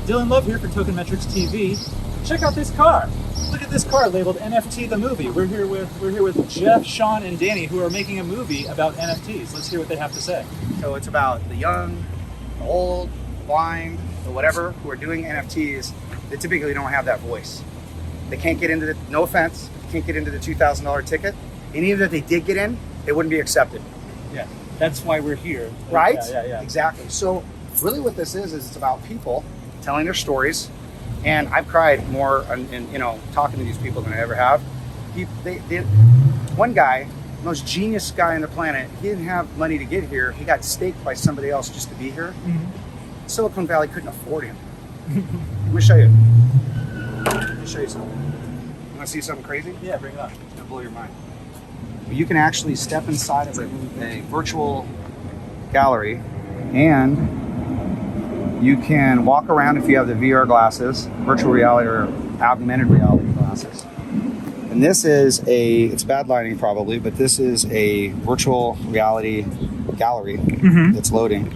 Dylan Love here for Token Metrics TV. Check out this car. Look at this car labeled NFT The Movie. We're here with Jeff, Sean, and Danny, who are making a movie about NFTs. Let's hear what they have to say. So it's about the young, the old, the blind, the whatever, who are doing NFTs that typically don't have that voice. They can't get into the, no offense, can't get into the $2,000 ticket. And even if they did get in, it wouldn't be accepted. Yeah, that's why we're here. Right? Yeah. Exactly. So really what this is it's about people telling their stories. And I've cried more in talking to these people than I ever have. One guy, most genius guy on the planet, he didn't have money to get here. He got staked by somebody else just to be here. Mm-hmm. Silicon Valley couldn't afford him. Let me show you. Let me show you something. You want to see something crazy? Yeah, bring it on. It's going to blow your mind. You can actually step inside of a virtual gallery, and you can walk around if you have the VR glasses, virtual reality or augmented reality glasses. And this is it's bad lighting probably, but this is a virtual reality gallery that's loading.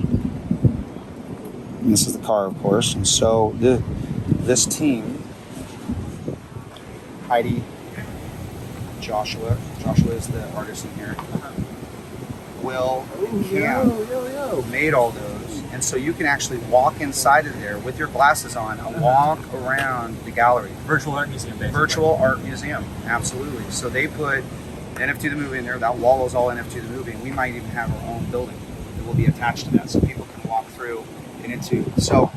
And this is the car, of course. And so this team, Heidi, Joshua is the artist in here, Will, and Cam made all those. And so you can actually walk inside of there with your glasses on and walk around the gallery. Virtual art museum, basically. Virtual art museum, absolutely. So they put NFT The Movie in there. That wall is all NFT The Movie. And we might even have our own building that will be attached to that so people can walk through and into. So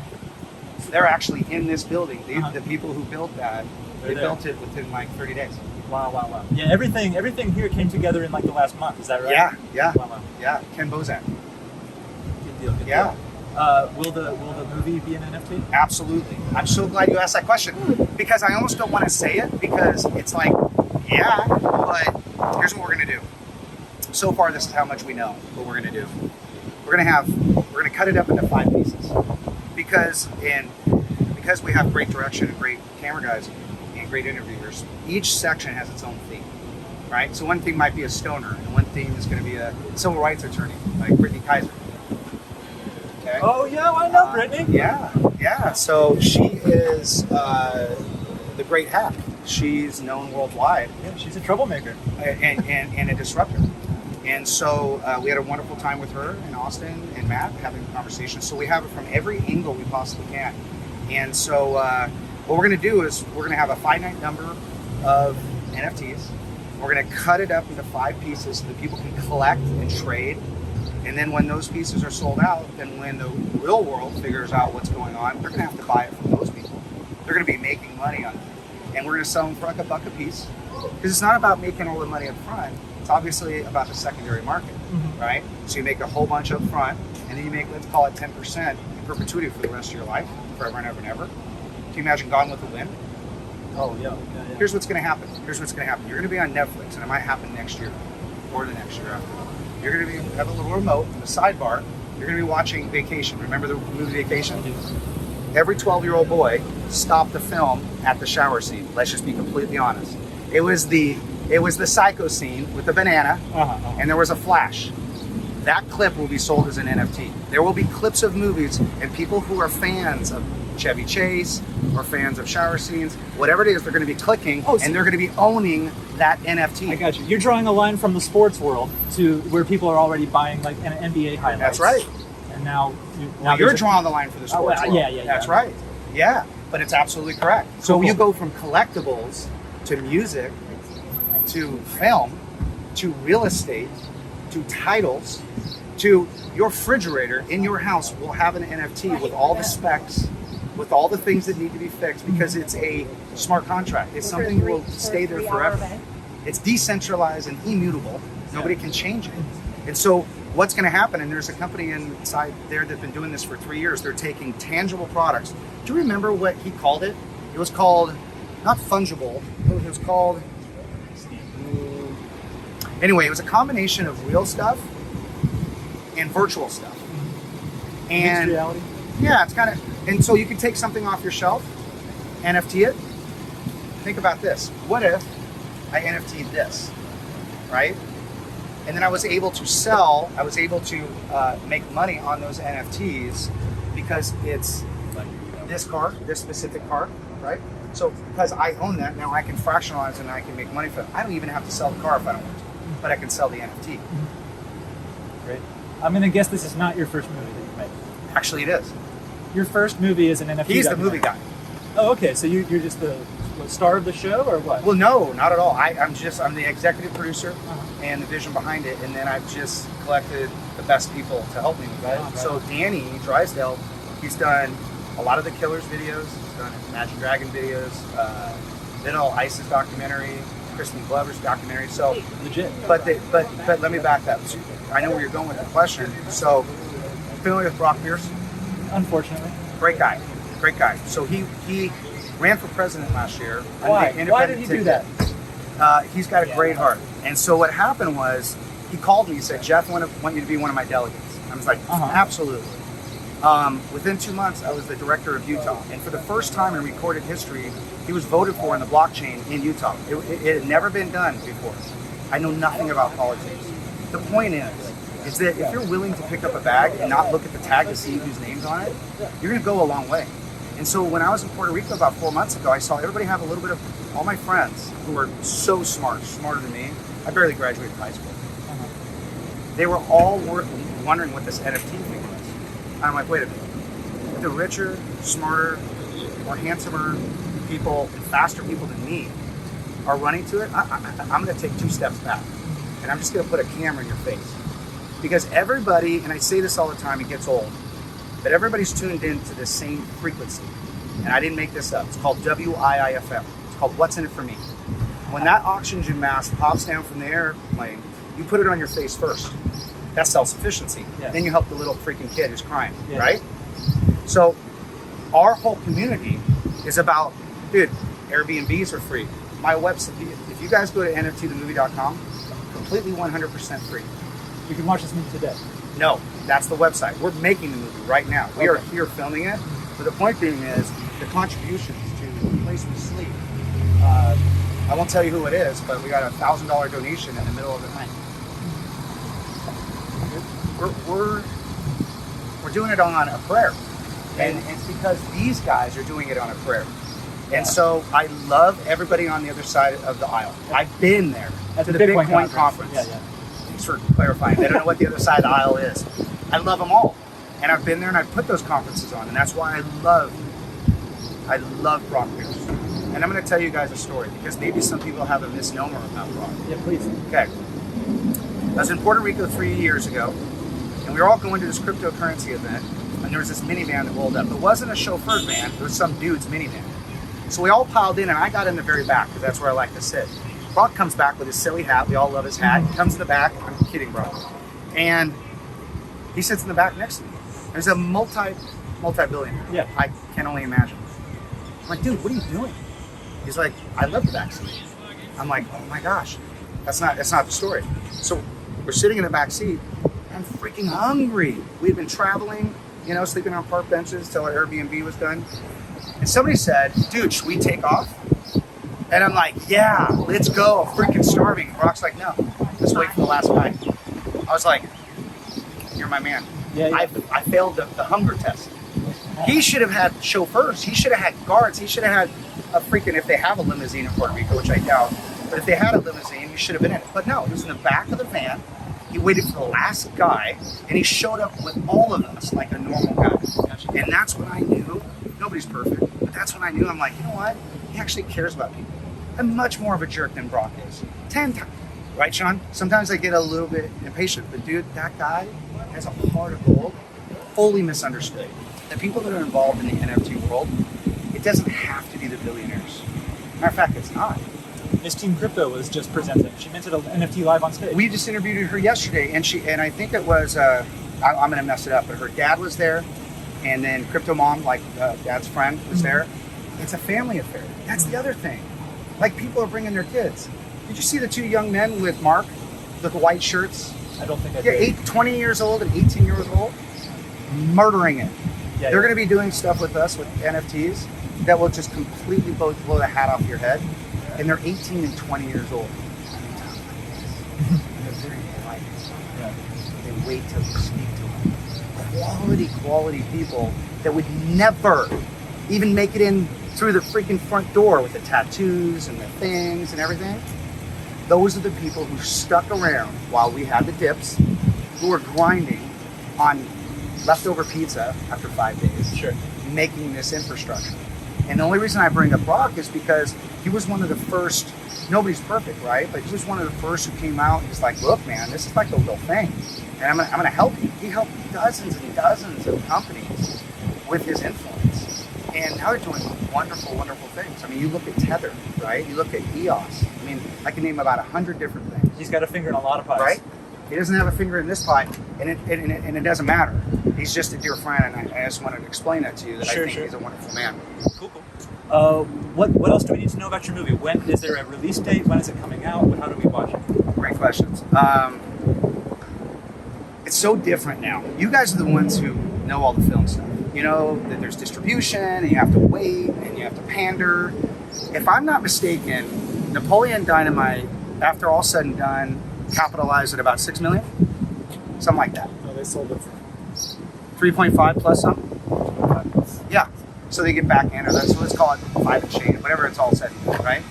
they're actually in this building. The people who built that, they built it within like 30 days. Wow. Yeah, everything here came together in like the last month. Is that right? Yeah. Wow. Yeah, Ken Bozak. Good deal. Will the movie be an NFT? Absolutely. I'm so glad you asked that question because I almost don't want to say it because it's like, yeah, but here's what we're going to do. So far, this is how much we know what we're going to do. We're going to cut it up into 5 pieces because we have great direction and great camera guys and great interviewers. Each section has its own theme, right? So one theme might be a stoner, and one theme is going to be a civil rights attorney, like Brittany Kaiser. Okay. Oh yeah, I know Brittany. Yeah. So she is the great hack. She's known worldwide. Yeah, she's a troublemaker and a disruptor. And so we had a wonderful time with her and Austin and Matt having a conversation. So we have it from every angle we possibly can. And so what we're going to do is we're going to have a finite number of NFTs. We're going to cut it up into 5 pieces so that people can collect and trade. And then when those pieces are sold out, then when the real world figures out what's going on, they're going to have to buy it from those people. They're going to be making money on it. And we're going to sell them for like $1 a piece. Because it's not about making all the money up front. It's obviously about the secondary market, right? So you make a whole bunch up front, and then you make, let's call it 10% in perpetuity for the rest of your life, forever and ever and ever. Can you imagine Gone with the Wind? Oh, yeah. Here's what's going to happen. You're going to be on Netflix, and it might happen next year or the next year after. You're going to have a little remote in the sidebar. You're going to be watching Vacation. Remember the movie Vacation? Every 12-year-old boy stopped the film at the shower scene. Let's just be completely honest. It was the psycho scene with the banana, and there was a flash. That clip will be sold as an NFT. There will be clips of movies, and people who are fans of Chevy Chase or fans of shower scenes, whatever it is, they're going to be clicking, and they're going to be owning that NFT. I got you. You're drawing a line from the sports world to where people are already buying like NBA highlights. That's right. And now you're drawing the line for the sports world. Yeah. That's right. Yeah, but it's absolutely correct. So you go from collectibles to music to film to real estate to titles to your refrigerator in your house will have an NFT with all the specs, with all the things that need to be fixed because it's a smart contract. It's something that will stay there forever. It's decentralized and immutable. Nobody can change it. And so what's going to happen, and there's a company inside there that's been doing this for 3 years, they're taking tangible products. Do you remember what he called it? It was called, not fungible, it was called, anyway, it was a combination of real stuff and virtual stuff. And mixed reality? Yeah, it's kind of, and so you can take something off your shelf, NFT it. Think about this. What if I NFT'd this, right? And then I was able to make money on those NFTs because it's this car, this specific car, right? So because I own that, now I can fractionalize and I can make money from it. I don't even have to sell the car if I don't want to, but I can sell the NFT. Great. I'm going to guess this is not your first movie that you made. Actually, it is. Your first movie is an NFT. He's the movie guy. Oh, okay. So you're just the star of the show, or what? Well, no, not at all. I'm the executive producer and the vision behind it, and then I've just collected the best people to help me with it. Right. So Danny Drysdale, he's done a lot of the Killers videos. He's done Imagine Dragon videos, Little Isis documentary, Kristen Glover's documentary. So legit. But let me back that. I know where you're going with the question. So familiar with Brock Pierce? Unfortunately. Great guy. So he ran for president last year. Why? Why did he do that? He's got a great heart. And so what happened was, he called me and said, Jeff, I want you to be one of my delegates. I was like, absolutely. Within 2 months, I was the director of Utah. And for the first time in recorded history, he was voted for in the blockchain in Utah. It had never been done before. I know nothing about politics. The point is that if you're willing to pick up a bag and not look at the tag to see whose name's on it, you're going to go a long way. And so when I was in Puerto Rico about 4 months ago, I saw everybody have a little bit of, all my friends who are so smart, smarter than me. I barely graduated high school. They were all wondering what this NFT thing was. And I'm like, wait a minute. The richer, smarter, more handsomer people and faster people than me are running to it. I'm going to take 2 steps back. And I'm just going to put a camera in your face. Because everybody, and I say this all the time, it gets old, but everybody's tuned into the same frequency. And I didn't make this up. It's called WIIFM. It's called What's in It for Me. When that oxygen mask pops down from the airplane, you put it on your face first. That's self-sufficiency. Yeah. Then you help the little freaking kid who's crying, right? So our whole community is about, dude, Airbnbs are free. My website, if you guys go to NFTthemovie.com, completely 100% free. You can watch this movie today. No, that's the website. We're making the movie right now. We are here filming it. But the point being is the contributions to the place we sleep. I won't tell you who it is, but we got a $1,000 donation in the middle of the night. We're doing it on a prayer, and it's because these guys are doing it on a prayer. And so I love everybody on the other side of the aisle. I've been there at to the Bitcoin conference. Yeah. Thanks for clarifying. They don't know what the other side of the aisle is. I love them all, and I've been there and I've put those conferences on, and that's why I love Brock Pierce. And I'm going to tell you guys a story because maybe some people have a misnomer about Brock. Yeah, please. Okay. I was in Puerto Rico 3 years ago, and we were all going to this cryptocurrency event, and there was this minivan that rolled up. It wasn't a chauffeured van, it was some dude's minivan. So we all piled in, and I got in the very back because that's where I like to sit. Brock comes back with his silly hat. We all love his hat. He comes in the back. I'm kidding, Brock. And he sits in the back next to me. There's a multi-billionaire. Yeah. I can only imagine. I'm like, dude, what are you doing? He's like, I love the back seat. I'm like, oh my gosh, that's not the story. So we're sitting in the back seat. I'm freaking hungry. We'd been traveling, sleeping on park benches till our Airbnb was done. And somebody said, dude, should we take off? And I'm like, yeah, let's go. I'm freaking starving. Brock's like, no, let's wait for the last bite. I was like, you're my man. Yeah. I failed the hunger test. He should have had chauffeurs. He should have had guards. He should have had a freaking, if they have a limousine in Puerto Rico, which I doubt, but if they had a limousine, he should have been in it. But no, he was in the back of the van. He waited for the last guy, and he showed up with all of us like a normal guy. And that's when I knew, nobody's perfect, but that's when I knew, I'm like, you know what? He actually cares about people. I'm much more of a jerk than Brock is. 10 times. Right, Sean? Sometimes I get a little bit impatient, but dude, that guy has a heart of gold, fully misunderstood. The people that are involved in the NFT world, it doesn't have to be the billionaires. Matter of fact, it's not. Miss Team Crypto was just presenting. She minted an NFT live on stage. We just interviewed her yesterday, and I think it was, I'm going to mess it up, but her dad was there, and then Crypto Mom, like Dad's friend, was there. It's a family affair. That's the other thing. Like, people are bringing their kids. Did you see the 2 young men with Mark, with the white shirts? I don't think I did. 20 years old and 18 years old, murdering it. Yeah, They're going to be doing stuff with us with NFTs that will just completely blow the hat off your head. And they're 18 and 20 years old. And they're very polite. Yeah. They wait till you speak to them. Quality people that would never even make it in through the freaking front door with the tattoos and the things and everything. Those are the people who stuck around while we had the dips, who were grinding on leftover pizza after 5 days, Sure. making this infrastructure. And the only reason I bring up Brock is because he was one of the first. Nobody's perfect, right? But he was one of the first who came out and was like, look, man, this is like a real thing. And I'm gonna help you. He helped dozens and dozens of companies with his influence. And now they're doing wonderful, wonderful things. I mean, you look at Tether, right? You look at EOS. I mean, I can name about 100 different things. He's got a finger in a lot of pies. Right? He doesn't have a finger in this pie, and it doesn't matter. He's just a dear friend, and I just wanted to explain that to you, that I think he's a wonderful man. Cool. What else do we need to know about your movie? When is there a release date? When is it coming out? How do we watch it? Great questions. It's so different now. You guys are the ones who know all the film stuff. You know that there's distribution, and you have to wait, and you have to pander. If I'm not mistaken, Napoleon Dynamite, after all said and done, capitalized at about $6 million, something like that. No, they sold it 3.5 plus something. Yeah. So they get back in, or so let's call it 5 and change, whatever it's all said and done, right?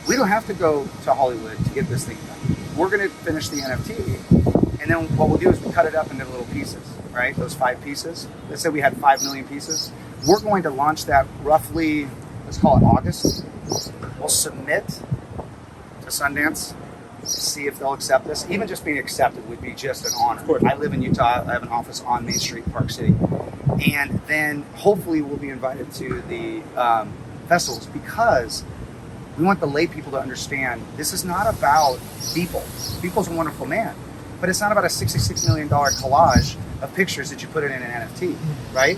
We don't have to go to Hollywood to get this thing done. We're going to finish the NFT, and then what we'll do is we cut it up into little pieces, right? Those 5 pieces. Let's say we had 5 million pieces. We're going to launch that roughly, let's call it August. We'll submit to Sundance to see if they'll accept this. Even just being accepted would be just an honor. Of course. I live in Utah. I have an office on Main Street, Park City. And then hopefully we'll be invited to the festivals, because we want the lay people to understand this is not about Beeple. Beeple's a wonderful man, but it's not about a $66 million collage of pictures that you put in an NFT, right?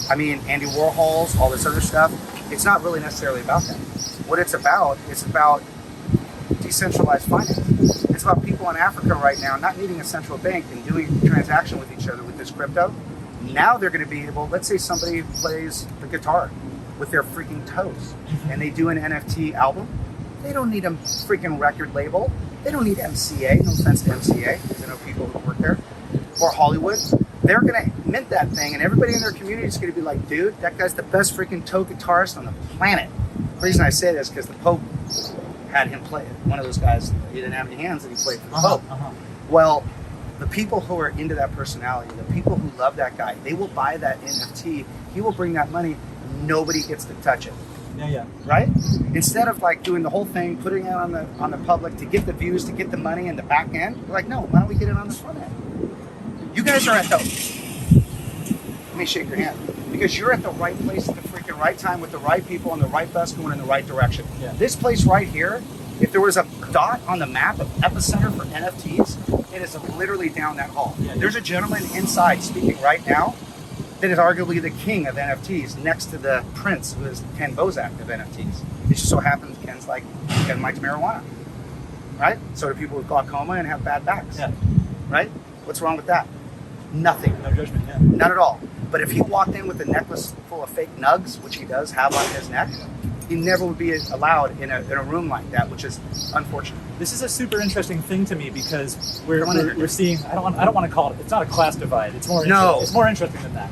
I mean, Andy Warhol's, all this other stuff. It's not really necessarily about that. What it's about decentralized finance. It's about people in Africa right now not needing a central bank and doing transaction with each other with this crypto. Now they're going to be able, let's say somebody plays the guitar with their freaking toes and they do an NFT album. They don't need a freaking record label. They don't need MCA, no offense to MCA, because I know people who work there, or Hollywood. They're going to mint that thing, and everybody in their community is going to be like, dude, that guy's the best freaking toe guitarist on the planet. The reason I say this is because the Pope had him play it. One of those guys, he didn't have any hands, and he played for the Pope. Well, the people who are into that personality, the people who love that guy, they will buy that NFT. He will bring that money. Nobody gets to touch it. Yeah. Right? Instead of like doing the whole thing, putting it on the public to get the views, to get the money in the back end, we're like, no, why don't we get it on the front end? You guys are at the, let me shake your hand, because you're at the right place at the freaking right time with the right people and the right bus going in the right direction. Yeah. This place right here, if there was a dot on the map of epicenter for NFTs, it is literally down that hall. Yeah. There's a gentleman inside speaking right now that is arguably the king of NFTs, next to the prince, who is Ken Bozak of NFTs. It just so happens Ken likes marijuana, right? So do people with glaucoma and have bad backs, Yeah. right? What's wrong with that? Nothing. No judgment. Yeah. None at all. But if he walked in with a necklace full of fake nugs, which he does have on his neck, he never would be allowed in a room like that, which is unfortunate. This is a super interesting thing to me, because we're seeing, I don't want to call it, it's not a class divide. It's more it's more interesting than that.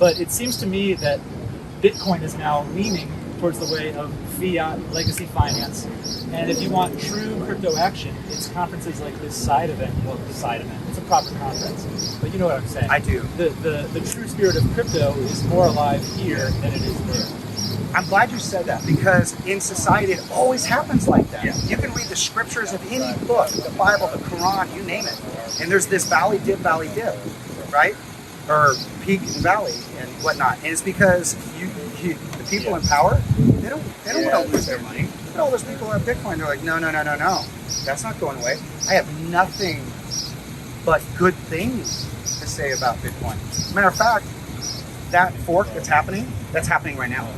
But it seems to me that Bitcoin is now leaning towards the way of fiat legacy finance. And if you want true crypto action, it's conferences like this side event. Well, the side event. It's a proper conference. But you know what I'm saying. I do. The true spirit of crypto is more alive here than it is there. I'm glad you said that, because in society it always happens like that. Yeah. You can read the scriptures of any book, the Bible, the Quran, you name it. And there's this valley dip, right? Or peak and valley and whatnot. And it's because the people in power, they don't want to lose their money. Look at all those people who have Bitcoin. They're like, no. That's not going away. I have nothing but good things to say about Bitcoin. Matter of fact, that fork that's happening right now.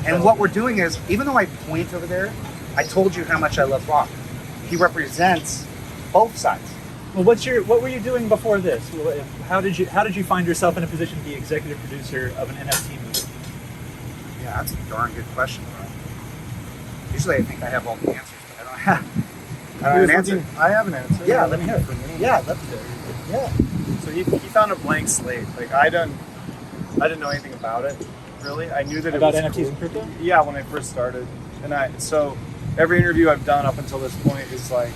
And what we're doing is, even though I point over there, I told you how much I love Brock. He represents both sides. Well, what were you doing before this? How did you find yourself in a position to be executive producer of an NFT movie? Yeah, that's a darn good question, bro. Usually I think I have all the answers, but I don't have an answer. I have an answer. Yeah, let me hear it. For me. Yeah, let me hear it. Yeah. So he found a blank slate. Like I didn't know anything about it, really. I knew that About it was NFTs cool. and crypto? Yeah, when I first started. So every interview I've done up until this point is like,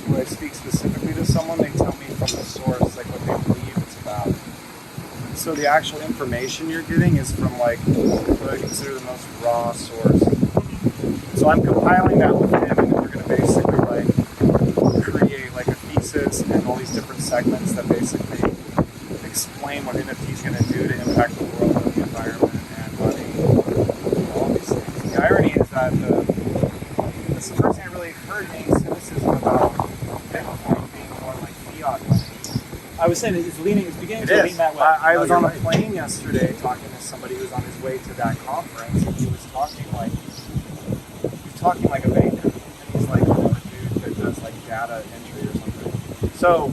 when I speak specifically to someone, they tell me from the source, like what they believe it's about. So the actual information you're getting is from like what I consider the most raw source. So I'm compiling that with him, and then we're going to basically like create like a thesis and all these different segments that basically explain what NFT is going to do to impact the world and the environment and money, all these things. The irony is that this is the first thing I really heard any cynicism about Bitcoin being more like fiat money. I was saying it's beginning to lean that way. I was on a plane yesterday talking to somebody who was on his way to that conference, and he was talking like a banker. And he's like a dude that does like data entry or something. So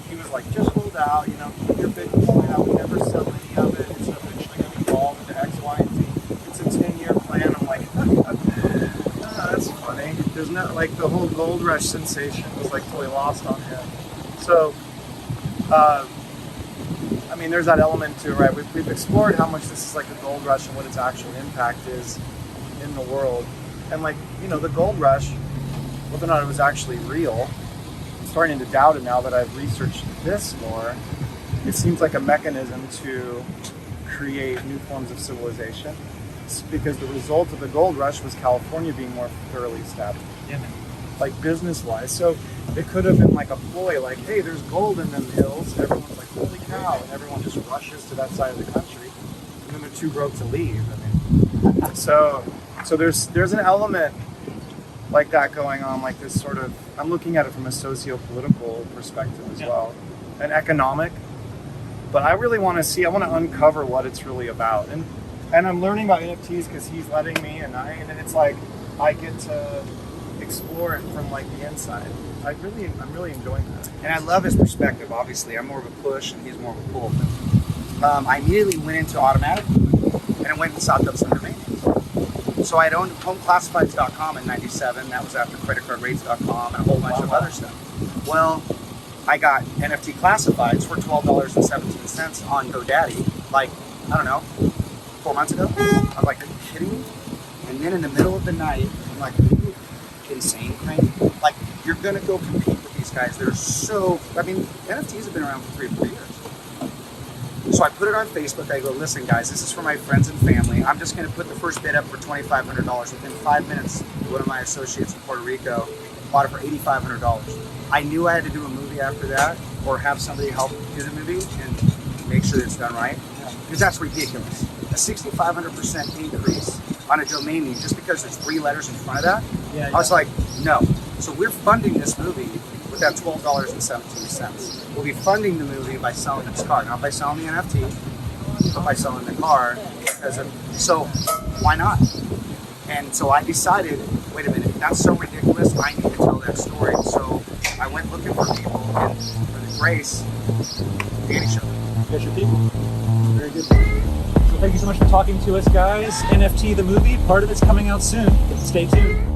he was like, just hold out, keep your Bitcoin. I would never sell any of it. It's eventually going to evolve into X, Y, and Z. It's a 10-year plan. I'm like, that's funny. There's not like the whole gold rush sensation was like totally lost on him. So. I mean, there's that element too, right? We've explored how much this is like a gold rush and what its actual impact is in the world. And like, the gold rush, whether or not it was actually real, I'm starting to doubt it now that I've researched this more. It seems like a mechanism to create new forms of civilization. It's because the result of the gold rush was California being more thoroughly established. Yeah, man. Like business-wise. So it could have been like a ploy, like, hey, there's gold in them hills, and everyone's like, holy cow, and everyone just rushes to that side of the country, and then they're too broke to leave. I mean, so there's an element like that going on, like this sort of, I'm looking at it from a socio-political perspective as well, and economic, but I really want to I want to uncover what it's really about, and I'm learning about NFTs because he's letting me, and it's like, I get to explore it from like the inside. I'm really enjoying that. And I love his perspective, obviously. I'm more of a push and he's more of a pull. I immediately went into automatic and I went and sought up some domain names. So I had owned homeclassifieds.com in 97. That was after creditcardrates.com and a whole bunch of other stuff. Well, I got NFT classifieds for $12.17 on GoDaddy, like, I don't know, 4 months ago. I was like, are you kidding me? And then in the middle of the night, I'm like, are you insane, crazy? Like, you're gonna go compete with these guys. They're so, NFTs have been around for 3 or 4 years. So I put it on Facebook. I go, listen, guys, this is for my friends and family. I'm just gonna put the first bid up for $2,500. Within 5 minutes, one of my associates in Puerto Rico bought it for $8,500. I knew I had to do a movie after that, or have somebody help do the movie and make sure that it's done right, because that's ridiculous. A 6,500% increase on a domain name just because there's 3 letters in front of that. I was like, no. So we're funding this movie with that $12.17. We'll be funding the movie by selling this car, not by selling the NFT, but by selling the car. So why not? And so I decided, wait a minute, that's so ridiculous. I need to tell that story. So I went looking for people, and for the grace, Danny showed me. Get your people. Very good. So thank you so much for talking to us, guys. NFT The Movie, part of it's coming out soon. Stay tuned.